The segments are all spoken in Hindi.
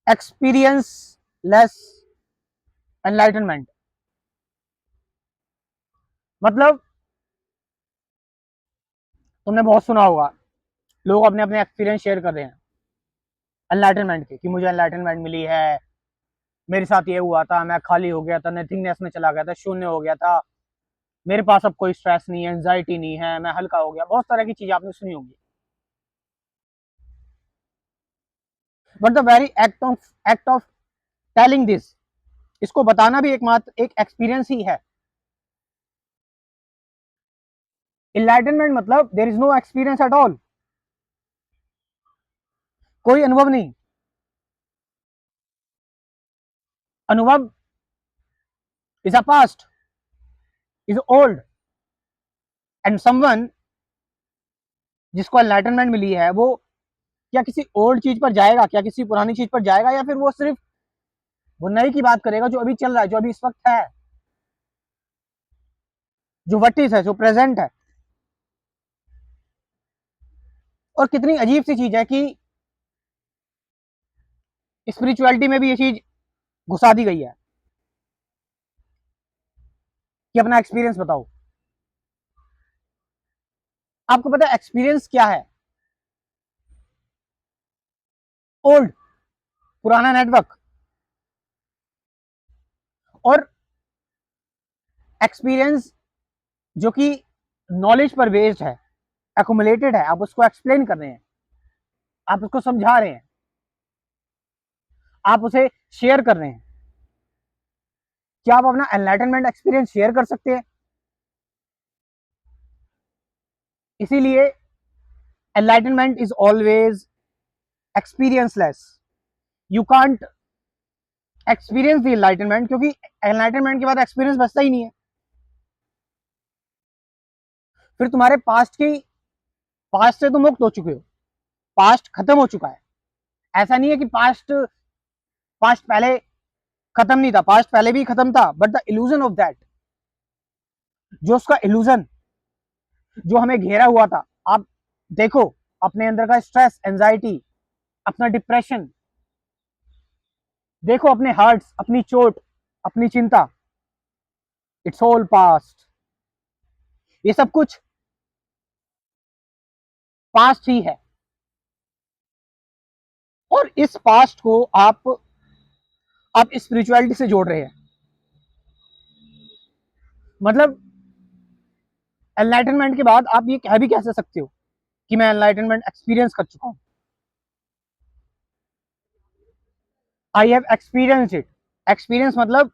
Experience less enlightenment. मतलब तुमने बहुत सुना होगा, लोग अपने अपने एक्सपीरियंस शेयर कर रहे हैं एनलाइटनमेंट के, कि मुझे एनलाइटनमेंट मिली है, मेरे साथ ये हुआ था, मैं खाली हो गया था, नथिंगनेस में चला गया था, शून्य हो गया था, मेरे पास अब कोई स्ट्रेस नहीं है, एंजाइटी नहीं है, मैं हल्का हो गया। बहुत तरह की चीजें आपने सुनी होंगी। But the very act of telling this, इसको बताना भी एकमात्र एक एक्सपीरियंस ही है। इनलाइटनमेंट मतलब there is no experience at all, कोई अनुभव नहीं। अनुभव is a past, is old, and someone जिसको एनलाइटनमेंट मिली है वो क्या किसी ओल्ड चीज पर जाएगा, क्या किसी पुरानी चीज पर जाएगा, या फिर वो सिर्फ वो नई की बात करेगा जो अभी चल रहा है, जो अभी इस वक्त है, जो वटिस है, जो प्रेजेंट है। और कितनी अजीब सी चीज है कि स्पिरिचुअलिटी में भी ये चीज घुसा दी गई है कि अपना एक्सपीरियंस बताओ। आपको पता है एक्सपीरियंस क्या है? ओल्ड, पुराना नेटवर्क। और एक्सपीरियंस जो कि नॉलेज पर बेस्ड है, एक्यूमुलेटेड है, आप उसको एक्सप्लेन कर रहे हैं, आप उसको समझा रहे हैं, आप उसे शेयर कर रहे हैं। क्या आप अपना एनलाइटनमेंट एक्सपीरियंस शेयर कर सकते हैं? इसीलिए enlightenment is always experienceless. You can't experience the enlightenment, क्योंकि एनलाइटनमेंट के बाद एक्सपीरियंस बचता ही नहीं है। फिर तुम्हारे पास्ट से तुम मुक्त हो चुके हो, पास्ट खत्म हो चुका है। ऐसा नहीं है कि पास्ट पास्ट पहले खत्म नहीं था, पास्ट पहले भी खत्म था, but the illusion of that, जो उसका इल्यूजन जो हमें घेरा हुआ था। आप देखो अपने अंदर का स्ट्रेस, एंजाइटी, अपना डिप्रेशन, देखो अपने हर्ट्स, अपनी चोट, अपनी चिंता, इट्स ऑल पास्ट। ये सब कुछ पास्ट ही है। और इस पास्ट को आप स्पिरिचुअलिटी से जोड़ रहे हैं। मतलब एनलाइटनमेंट के बाद आप ये कह भी कैसे सकते हो कि मैं एनलाइटनमेंट एक्सपीरियंस कर चुका हूं? I have experience it. Experience मतलब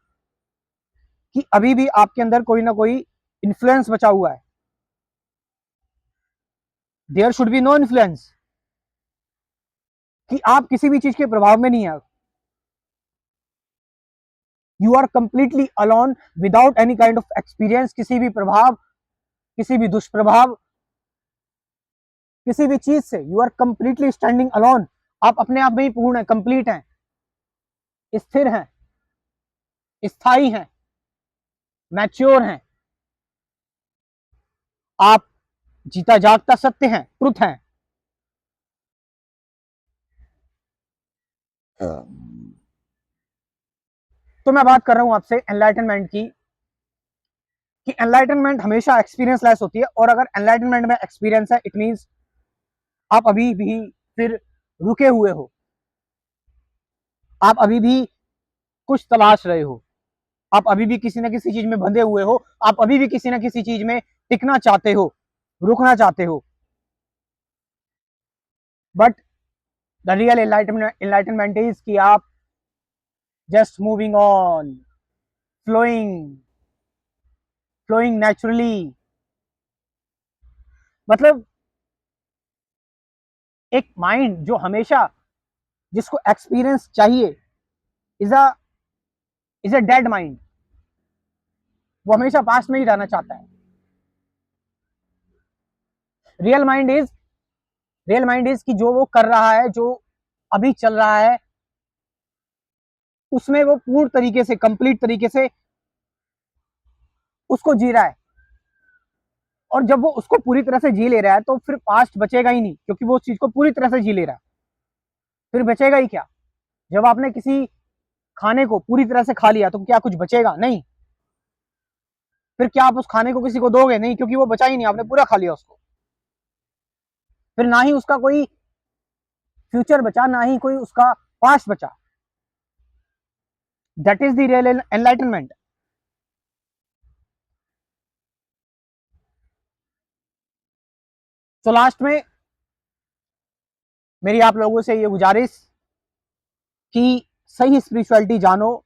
कि अभी भी आपके अंदर कोई ना कोई इन्फ्लुएंस बचा हुआ है। There should be no influence, कि आप किसी भी चीज के प्रभाव में नहीं है। You are completely alone without any kind of experience, किसी भी प्रभाव, किसी भी दुष्प्रभाव, किसी भी चीज से। You are completely standing alone. आप अपने आप में ही पूर्ण है, कंप्लीट है, स्थिर है, स्थायी है, मैच्योर है। आप जीता जागता सत्य है, ट्रुथ है। तो मैं बात कर रहा हूं आपसे एनलाइटनमेंट की, कि एनलाइटनमेंट हमेशा एक्सपीरियंस लेस होती है। और अगर एनलाइटनमेंट में एक्सपीरियंस है, इट मींस आप अभी भी फिर रुके हुए हो, आप अभी भी कुछ तलाश रहे हो, आप अभी भी किसी न किसी चीज में बंधे हुए हो, आप अभी भी किसी न किसी चीज में टिकना चाहते हो, रुकना चाहते हो। But the real enlightenment is कि आप just moving on, flowing, flowing naturally. मतलब एक माइंड जो हमेशा, जिसको एक्सपीरियंस चाहिए, is a is a dead mind. वो हमेशा पास्ट में ही रहना चाहता है। Real mind is real mind is कि जो वो कर रहा है, जो अभी चल रहा है, उसमें वो पूर्ण तरीके से, कंप्लीट तरीके से उसको जी रहा है। और जब वो उसको पूरी तरह से जी ले रहा है, तो फिर पास्ट बचेगा ही नहीं, क्योंकि वो उस चीज को पूरी तरह से जी ले रहा है। फिर बचेगा ही क्या? जब आपने किसी खाने को पूरी तरह से खा लिया तो क्या कुछ बचेगा? नहीं। फिर क्या आप उस खाने को किसी को दोगे? नहीं, क्योंकि वो बचा ही नहीं, आपने पूरा खा लिया उसको। फिर ना ही उसका कोई फ्यूचर बचा, ना ही कोई उसका पास्ट बचा। That is the real enlightenment. तो लास्ट में मेरी आप लोगों से ये गुजारिश कि सही स्पिरिचुअलिटी जानो,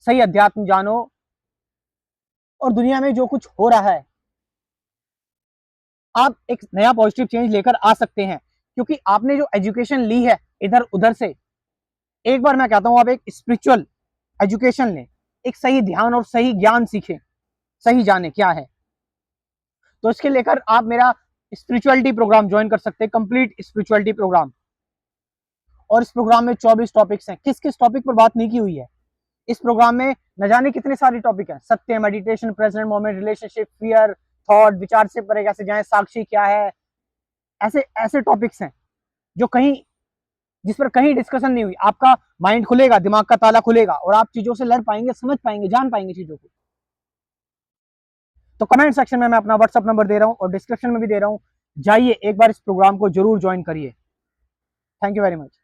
सही अध्यात्म जानो, और दुनिया में जो कुछ हो रहा है आप एक नया पॉजिटिव चेंज लेकर आ सकते हैं। क्योंकि आपने जो एजुकेशन ली है इधर उधर से, एक बार मैं कहता हूं आप एक स्पिरिचुअल एजुकेशन लें, एक सही ध्यान और सही ज्ञान सीखें, सही जाने क्या है। तो इसके लेकर आप मेरा स्पिरिचुअलिटी प्रोग्राम ज्वाइन कर सकते हैं, कंप्लीट स्पिरिचुअलिटी प्रोग्राम। और इस प्रोग्राम में 24 टॉपिक्स हैं। किस किस टॉपिक पर बात नहीं की हुई है इस प्रोग्राम में, न जाने कितने सारे टॉपिक हैं। सत्य, meditation, present moment, relationship, fear, thought, विचार से परे कैसे जाएं, साक्षी क्या है, ऐसे ऐसे टॉपिक्स हैं जो कहीं, जिस पर कहीं डिस्कशन नहीं हुई। आपका माइंड खुलेगा, दिमाग का ताला खुलेगा और आप चीजों से लड़ पाएंगे, समझ पाएंगे, जान पाएंगे चीजों को। तो कमेंट सेक्शन में मैं अपना व्हाट्सअप नंबर दे रहा हूं और डिस्क्रिप्शन में भी दे रहा हूं, जाइए एक बार इस प्रोग्राम को जरूर ज्वाइन करिए। Thank you very much.